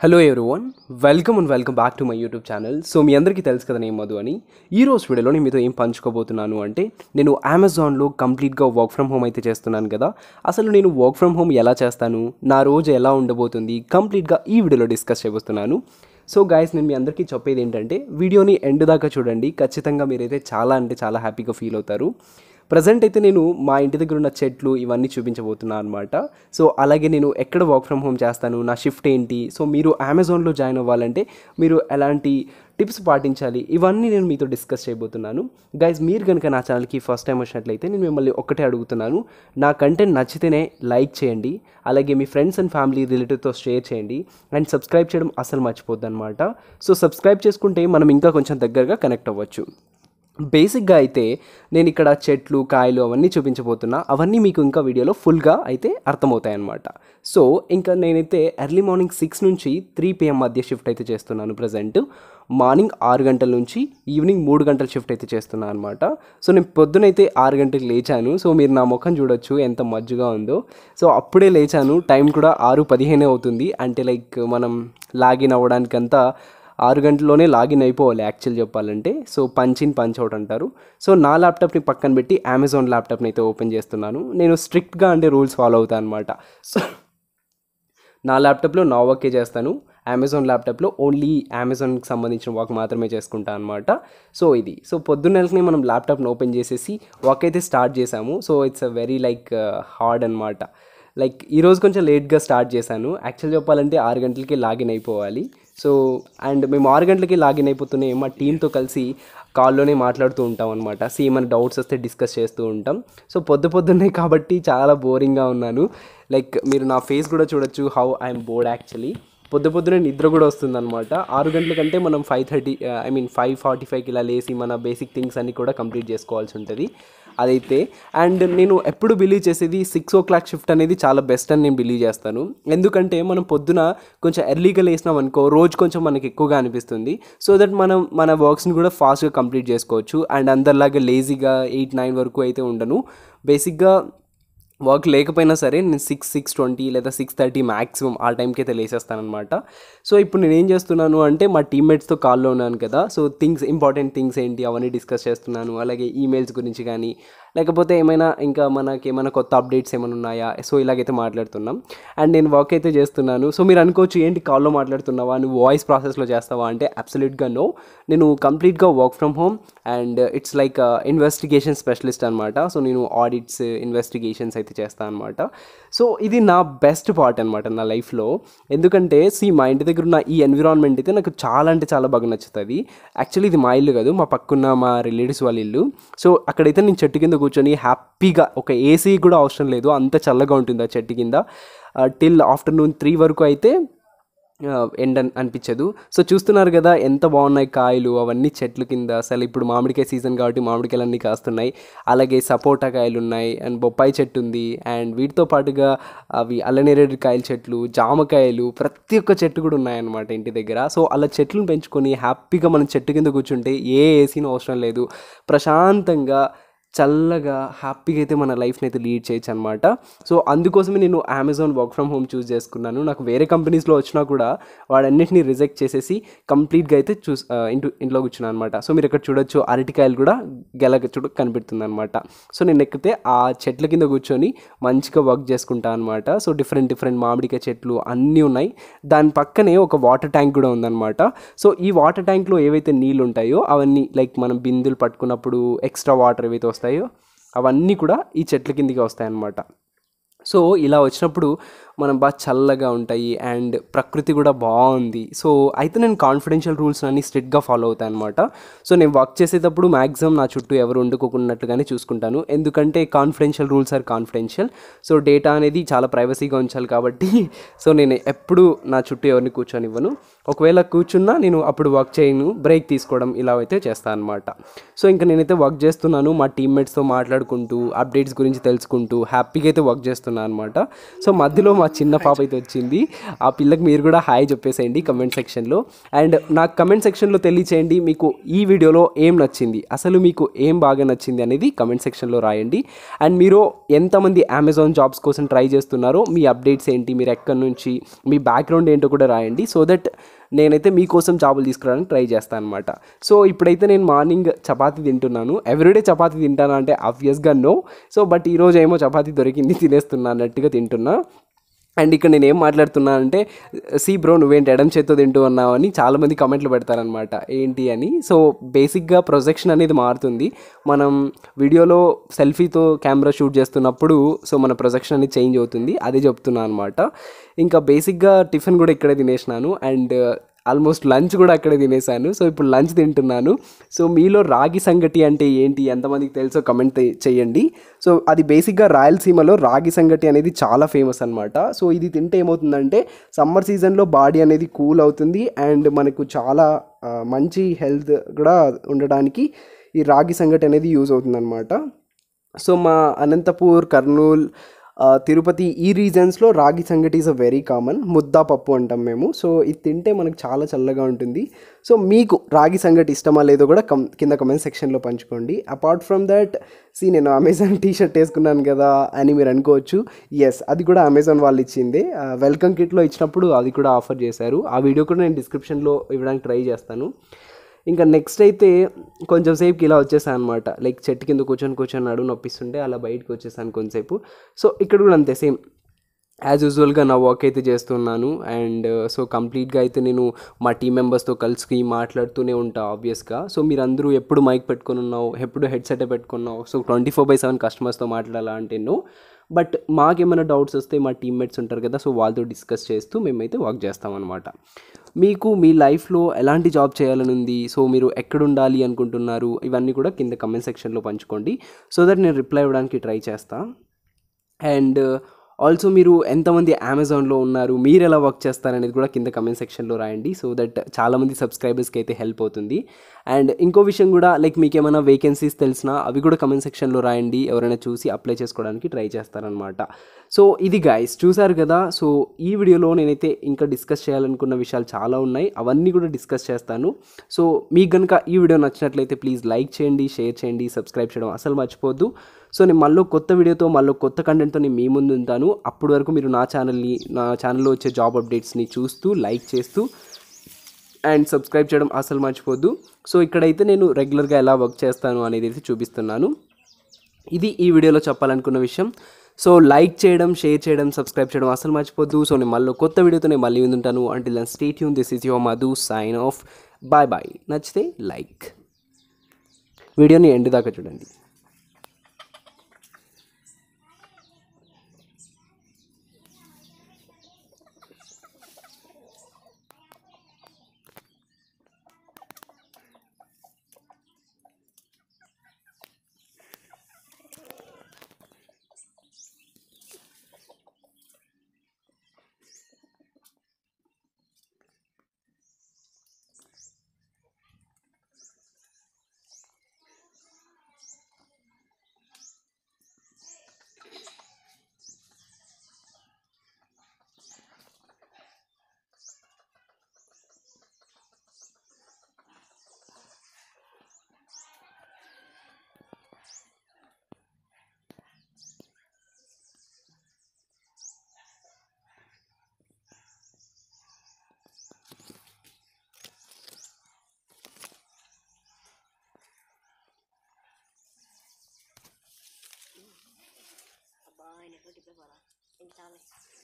Hello everyone, welcome and welcome back to my YouTube channel. So మీ అందరికీ తెలుసు కదా నేను మధు అని. ఈ రోజు వీడియోలో నేను మీతో ఏం పంచుకోబోతున్నాను అంటే, నేను అమెజాన్లో కంప్లీట్గా వర్క్ ఫ్రమ్ హోమ్ అయితే చేస్తున్నాను కదా. అసలు నేను వర్క్ ఫ్రమ్ హోమ్ ఎలా చేస్తాను, నా రోజు ఎలా ఉండబోతుంది, కంప్లీట్గా ఈ వీడియోలో డిస్కస్ చేయబోతున్నాను. సో గైస్, నేను మీ అందరికీ చెప్పేది ఏంటంటే, వీడియోని ఎండ్ దాకా చూడండి. ఖచ్చితంగా మీరైతే చాలా అంటే చాలా హ్యాపీగా ఫీల్ అవుతారు. ప్రజెంట్ అయితే నేను మా ఇంటి దగ్గర ఉన్న చెట్లు ఇవన్నీ చూపించబోతున్నాను అనమాట. సో అలాగే నేను ఎక్కడ వర్క్ ఫ్రమ్ హోమ్ చేస్తాను, నా షిఫ్ట్ ఏంటి, సో మీరు అమెజాన్లో జాయిన్ అవ్వాలంటే మీరు ఎలాంటి టిప్స్ పాటించాలి, ఇవన్నీ నేను మీతో డిస్కస్ చేయబోతున్నాను. గైస్, మీరు కనుక నా ఛానల్కి ఫస్ట్ టైం వచ్చినట్లయితే నేను మిమ్మల్ని ఒక్కటే అడుగుతున్నాను, నా కంటెంట్ నచ్చితేనే లైక్ చేయండి, అలాగే మీ ఫ్రెండ్స్ అండ్ ఫ్యామిలీ రిలేటివ్తో షేర్ చేయండి, అండ్ సబ్స్క్రైబ్ చేయడం అసలు మర్చిపోద్దు అనమాట. సో సబ్స్క్రైబ్ చేసుకుంటే మనం ఇంకా కొంచెం దగ్గరగా కనెక్ట్ అవ్వచ్చు. బేసిక్గా అయితే నేను ఇక్కడ చెట్లు, కాయలు అవన్నీ చూపించబోతున్నా. అవన్నీ మీకు ఇంకా వీడియోలో ఫుల్గా అయితే అర్థమవుతాయి అన్నమాట. సో ఇంకా నేనైతే ఎర్లీ మార్నింగ్ 6 నుంచి 3 PM మధ్య షిఫ్ట్ అయితే చేస్తున్నాను. ప్రజెంట్ మార్నింగ్ 6 గంటల నుంచి ఈవినింగ్ 3 గంటల షిఫ్ట్ అయితే చేస్తున్నాను అనమాట. సో నేను పొద్దునైతే 6 గంటలకు లేచాను. సో మీరు నా ముఖం చూడొచ్చు ఎంత మజ్జుగా ఉందో. సో అప్పుడే లేచాను. టైం కూడా 6:15 అవుతుంది. అంటే లైక్ మనం లాగిన్ అవ్వడానికంతా 6 గంటల్లోనే లాగిన్ అయిపోవాలి యాక్చువల్ చెప్పాలంటే. So punch in punch out అంటారు. సో నా ల్యాప్టాప్ని పక్కన పెట్టి అమెజాన్ ల్యాప్టాప్ని అయితే ఓపెన్ చేస్తున్నాను. నేను స్ట్రిక్ట్గా అంటే రూల్స్ ఫాలో అవుతాను అనమాట. సో నా ల్యాప్టాప్లో నా వర్కే చేస్తాను, అమెజాన్ ల్యాప్టాప్లో ఓన్లీ అమెజాన్కి సంబంధించిన వర్క్ మాత్రమే చేసుకుంటాను అనమాట. సో ఇది పొద్దున్నెలకి మనం ల్యాప్టాప్ని ఓపెన్ చేసేసి వర్క్ అయితే స్టార్ట్ చేసాము. So it's a very hard అనమాట. ఈరోజు కొంచెం లేట్గా స్టార్ట్ చేశాను. యాక్చువల్ చెప్పాలంటే 6 గంటలకి లాగిన్ అయిపోవాలి. సో అండ్ మేము 6 గంటలకి లాగిన్ అయిపోతూనే మా టీంతో కలిసి కాల్లోనే మాట్లాడుతూ ఉంటాం అనమాట. ఏమైనా డౌట్స్ వస్తే డిస్కస్ చేస్తూ ఉంటాం. సో పొద్దున్నే కాబట్టి చాలా బోరింగ్గా ఉన్నాను. మీరు నా ఫేస్ కూడా చూడొచ్చు, హౌ ఐఎమ్ బోర్డ్ యాక్చువల్లీ. పొద్దున్నే నిద్ర కూడా వస్తుందన్నమాట. 6 గంటల కంటే మనం 5:45కి ఇలా లేసి మన బేసిక్ థింగ్స్ అన్నీ కూడా కంప్లీట్ చేసుకోవాల్సి ఉంటుంది అదైతే. అండ్ నేను ఎప్పుడు బిలీవ్ చేసేది 6 o'clock షిఫ్ట్ అనేది చాలా బెస్ట్ అని నేను బిలీవ్ చేస్తాను. ఎందుకంటే మనం పొద్దున కొంచెం ఎర్లీగా లేసినాం అనుకో, రోజు కొంచెం మనకి ఎక్కువగా అనిపిస్తుంది. సో దట్ మనం మన వర్క్స్ని కూడా ఫాస్ట్గా కంప్లీట్ చేసుకోవచ్చు. అండ్ అందరిలాగా లేజీగా 8-9 వరకు అయితే ఉండను. బేసిక్గా వర్క్ లేకపోయినా సరే నేను 6:20 లేదా 6:30 మ్యాక్సిమం ఆ టైంకి అయితే లేసేస్తానమాట. సో ఇప్పుడు నేను ఏం చేస్తున్నాను అంటే, మా టీమ్మేట్స్తో కాల్లో ఉన్నాను కదా. సో ఇంపార్టెంట్ థింగ్స్ ఏంటి అవన్నీ డిస్కస్ చేస్తున్నాను. అలాగే ఈమెయిల్స్ గురించి కానీ, లేకపోతే ఇంకా మనకేమైనా కొత్త అప్డేట్స్ ఏమైనా ఉన్నాయా, సో ఇలాగైతే మాట్లాడుతున్నాం. అండ్ నేను వర్క్ అయితే చేస్తున్నాను. సో మీరు అనుకోవచ్చు, ఏంటి కాల్లో మాట్లాడుతున్నావా, నువ్వు వాయిస్ ప్రాసెస్లో చేస్తావా అంటే, అబ్సల్యూట్గా నో. నేను కంప్లీట్గా work from home and it's investigation specialist అనమాట. సో నేను ఆడిట్స్, ఇన్వెస్టిగేషన్స్ అయితే చేస్తాను అనమాట. సో ఇది నా బెస్ట్ పార్ట్ అనమాట నా లైఫ్లో. ఎందుకంటే మా ఇంటి దగ్గర ఉన్న ఈ ఎన్విరాన్మెంట్ అయితే నాకు చాలా అంటే చాలా బాగా నచ్చుతుంది. యాక్చువల్లీ ఇది మా ఇల్లు కాదు, మా పక్కన్న మా రిలేటివ్స్ వాళ్ళ ఇల్లు. సో అక్కడైతే నేను చెట్టు కింద కూర్చొని హ్యాపీగా, ఒక ఏసీ కూడా అవసరం లేదు, అంత చల్లగా ఉంటుంది ఆ చెట్టు కింద. టిల్ ఆఫ్టర్నూన్ 3 వరకు అయితే ఎండ్ అనిపించదు. సో చూస్తున్నారు కదా ఎంత బాగున్నాయి కాయలు అవన్నీ చెట్ల కింద. అసలు ఇప్పుడు మామిడికాయ సీజన్ కాబట్టి మామిడికాయలు అన్నీ కాస్తున్నాయి. అలాగే సపోటా కాయలు ఉన్నాయి, అండ్ బొప్పాయి చెట్టు ఉంది, అండ్ వీటితో పాటుగా అవి అల్లనేరేడు కాయల చెట్లు, జామకాయలు, ప్రతి ఒక్క చెట్టు కూడా ఉన్నాయన్నమాట ఇంటి దగ్గర. సో అలా చెట్లను పెంచుకొని హ్యాపీగా మనం చెట్టు కింద కూర్చుంటే ఏ ఏసీనూ అవసరం లేదు, ప్రశాంతంగా చల్లగా హ్యాపీగా అయితే మన లైఫ్ని అయితే లీడ్ చేయొచ్చు అనమాట. సో అందుకోసమే నేను అమెజాన్ వర్క్ ఫ్రమ్ హోమ్ చూస్ చేసుకున్నాను. నాకు వేరే కంపెనీస్లో వచ్చినా కూడా వాడన్నిటిని రిజెక్ట్ చేసేసి కంప్లీట్గా అయితే ఇంట్లో కూర్చున్నాను అనమాట. సో మీరు ఇక్కడ చూడొచ్చు, అరటికాయలు కూడా కనిపెడుతుంది అనమాట. సో నేను ఎక్కితే ఆ చెట్ల కింద కూర్చొని మంచిగా వర్క్ చేసుకుంటాను అనమాట. సో డిఫరెంట్ మామిడికాయ చెట్లు అన్నీ ఉన్నాయి. దాని పక్కనే ఒక వాటర్ ట్యాంక్ కూడా ఉందన్నమాట. సో ఈ వాటర్ ట్యాంక్లో ఏవైతే నీళ్ళు ఉంటాయో అవన్నీ మనం బిందులు పట్టుకున్నప్పుడు ఎక్స్ట్రా వాటర్ ఏవైతే వస్తాయో అవన్నీ కూడా ఈ చెట్ల కిందికి వస్తాయన్నమాట. సో ఇలా వచ్చినప్పుడు మనం బాగా చల్లగా ఉంటాయి అండ్ ప్రకృతి కూడా బాగుంది. సో అయితే నేను కాన్ఫిడెన్షియల్ రూల్స్ అన్ని స్ట్రిక్ట్గా ఫాలో అవుతాను అనమాట. సో నేను వర్క్ చేసేటప్పుడు మ్యాక్సిమం నా చుట్టూ ఎవరు వండుకోకున్నట్టుగానే చూసుకుంటాను. ఎందుకంటే confidential rules are confidential. So data అనేది చాలా ప్రైవసీగా ఉంచాలి కాబట్టి సో నేను ఎప్పుడు నా చుట్టూ ఎవరిని కూర్చొనివ్వను. ఒకవేళ కూర్చున్నా నేను అప్పుడు వర్క్ చేయను, బ్రేక్ తీసుకోవడం ఇలా అయితే చేస్తాను అనమాట. సో ఇంకా నేనైతే వర్క్ చేస్తున్నాను, మా టీమ్మేట్స్తో మాట్లాడుకుంటూ అప్డేట్స్ గురించి తెలుసుకుంటూ హ్యాపీగా అయితే వర్క్ చేస్తున్నాను అనమాట. సో మధ్యలో మా చిన్న పాప అయితే వచ్చింది. ఆ పిల్లకి మీరు కూడా హాయ్ చెప్పేసేయండి కమెంట్ సెక్షన్లో. అండ్ నాకు కమెంట్ సెక్షన్లో తెలియచేయండి మీకు ఈ వీడియోలో ఏం నచ్చింది, అసలు మీకు ఏం బాగా నచ్చింది అనేది కమెంట్ సెక్షన్లో రాయండి. అండ్ మీరు ఎంతమంది అమెజాన్ జాబ్స్ కోసం ట్రై చేస్తున్నారో, మీ అప్డేట్స్ ఏంటి, మీరు ఎక్కడి నుంచి, మీ బ్యాక్గ్రౌండ్ ఏంటో కూడా రాయండి. సో దట్ నేనైతే మీకోసం జాబులు తీసుకురావడానికి ట్రై చేస్తాను అనమాట. సో ఇప్పుడైతే నేను మార్నింగ్ చపాతీ తింటున్నాను. ఎవ్రీడే చపాతీ తింటాను అంటే ఆబ్వియస్గా నో. సో బట్ ఈరోజు ఏమో చపాతీ దొరికింది, తినేస్తున్నా అన్నట్టుగా తింటున్నా. అండ్ ఇక్కడ నేను ఏం మాట్లాడుతున్నా అంటే, సి బ్రో నువ్వేంటి ఎడం చేత్తో తింటూ ఉన్నావు అని చాలామంది కామెంట్లు పెడతారనమాట ఏంటి అని. సో బేసిక్గా ప్రొజెక్షన్ అనేది మారుతుంది. మనం వీడియోలో సెల్ఫీతో కెమెరా షూట్ చేస్తున్నప్పుడు సో మన ప్రొజెక్షన్ అనేది చేంజ్ అవుతుంది, అదే చెప్తున్నా అనమాట. ఇంకా బేసిక్గా టిఫిన్ కూడా ఇక్కడే తినేసినాను అండ్ ఆల్మోస్ట్ లంచ్ కూడా అక్కడే తినేసాను. సో ఇప్పుడు లంచ్ తింటున్నాను. సో మీలో రాగి సంగటి అంటే ఏంటి, ఎంతమందికి తెలుసో కమెంట్ చేయండి. సో అది బేసిక్గా రాయలసీమలో రాగి సంగటి అనేది చాలా ఫేమస్ అనమాట. సో ఇది తింటే ఏమవుతుందంటే సమ్మర్ సీజన్లో బాడీ అనేది కూల్ అవుతుంది అండ్ మనకు చాలా మంచి హెల్త్ కూడా ఉండడానికి ఈ రాగి సంగటి అనేది యూజ్ అవుతుందన్నమాట. సో మా అనంతపూర్, కర్నూల్, తిరుపతి ఈ రీజన్స్లో రాగి సంగటి ఈజ్ అ వెరీ కామన్. ముద్దా పప్పు అంటాం మేము. సో ఇది తింటే మనకు చాలా చల్లగా ఉంటుంది. సో మీకు రాగి సంగటి ఇష్టమా లేదో కూడా కింద కమెంట్ సెక్షన్లో పంచుకోండి. అపార్ట్ ఫ్రమ్ దట్ నేను అమెజాన్ టీషర్ట్ వేసుకున్నాను కదా అని మీరు అనుకోవచ్చు. ఎస్, అది కూడా అమెజాన్ వాళ్ళు ఇచ్చింది. వెల్కమ్ కిట్లో ఇచ్చినప్పుడు అది కూడా ఆఫర్ చేశారు. ఆ వీడియో కూడా నేను డిస్క్రిప్షన్లో ఇవ్వడానికి ట్రై చేస్తాను. ఇంకా నెక్స్ట్ అయితే కొంచెం సేపుకి ఇలా వచ్చేసాను అనమాట. లైక్ చెట్టు కింద కూర్చొని నడుము నొప్పిస్తుంటే అలా బయటకు వచ్చేసాను కొంచెంసేపు. సో ఇక్కడ కూడా అంతే సేమ్ యాజ్ యూజువల్గా నా వర్క్ అయితే చేస్తున్నాను. అండ్ సో కంప్లీట్గా అయితే నేను మా టీం మెంబర్స్తో కలిసి మాట్లాడుతూనే ఉంటాను ఆబ్వియస్గా. సో మీరందరూ ఎప్పుడు మైక్ పెట్టుకుని ఉన్నావు, ఎప్పుడు హెడ్సెట్ పెట్టుకున్నావు, సో 24/7 కస్టమర్స్తో మాట్లాడాలా అంటే నో. బట్ మాకేమైనా డౌట్స్ వస్తే మా టీమ్మేట్స్ ఉంటారు కదా, సో వాళ్ళతో డిస్కస్ చేస్తూ మేమైతే వర్క్ చేస్తామన్నమాట. మీకు మీ లైఫ్లో ఎలాంటి జాబ్ చేయాలని ఉంది, సో మీరు ఎక్కడ ఉండాలి అనుకుంటున్నారు, ఇవన్నీ కూడా కింద కమెంట్ సెక్షన్లో పంచుకోండి. సో దట్ నేను రిప్లై ఇవ్వడానికి ట్రై చేస్తాను. అండ్ ఆల్సో మీరు ఎంతమంది అమెజాన్లో ఉన్నారు, మీరు ఎలా వర్క్ చేస్తారనేది కూడా కింద కమెంట్ సెక్షన్లో రాయండి. సో దట్ చాలామంది సబ్స్క్రైబర్స్కి అయితే హెల్ప్ అవుతుంది. అండ్ ఇంకో విషయం కూడా, లైక్ మీకు ఏమైనా వేకెన్సీస్ తెలిసినా అవి కూడా కమెంట్ సెక్షన్లో రాయండి. ఎవరైనా చూసి అప్లై చేసుకోవడానికి ట్రై చేస్తారనమాట. సో ఇది గైస్ చూసారు కదా. సో ఈ వీడియోలో నేనైతే ఇంకా డిస్కస్ చేయాలనుకున్న విషయాలు చాలా ఉన్నాయి, అవన్నీ కూడా డిస్కస్ చేస్తాను. సో మీకు కనుక ఈ వీడియో నచ్చినట్లయితే ప్లీజ్ లైక్ చేయండి, షేర్ చేయండి, సబ్స్క్రైబ్ చేయడం అసలు మర్చిపోద్దు. సో నేను మళ్ళీ కొత్త వీడియోతో, మళ్ళీ కొత్త కంటెంట్తో నేను మీ ముందు ఉంటాను. అప్పటి వరకు మీరు నా ఛానల్లో వచ్చే జాబ్ అప్డేట్స్ని చూస్తూ, లైక్ చేస్తూ అండ్ సబ్స్క్రైబ్ చేయడం అసలు మర్చిపోద్దు. సో ఇక్కడైతే నేను రెగ్యులర్గా ఎలా వర్క్ చేస్తాను అనేది అయితే చూపిస్తున్నాను. ఇది ఈ వీడియోలో చెప్పాలనుకున్న విషయం. సో లైక్ చేయడం, షేర్ చేయడం, సబ్స్క్రైబ్ చేయడం అసలు మర్చిపోద్దు. సో నేను మళ్ళీ కొత్త వీడియోతో నేను మళ్ళీ ఉంటాను. Until then stay tune. This is your Madhu sign off. Bye bye. నచ్చితే లైక్, వీడియోని ఎండ్ దాకా చూడండి. Ini tuh di bawah. Ini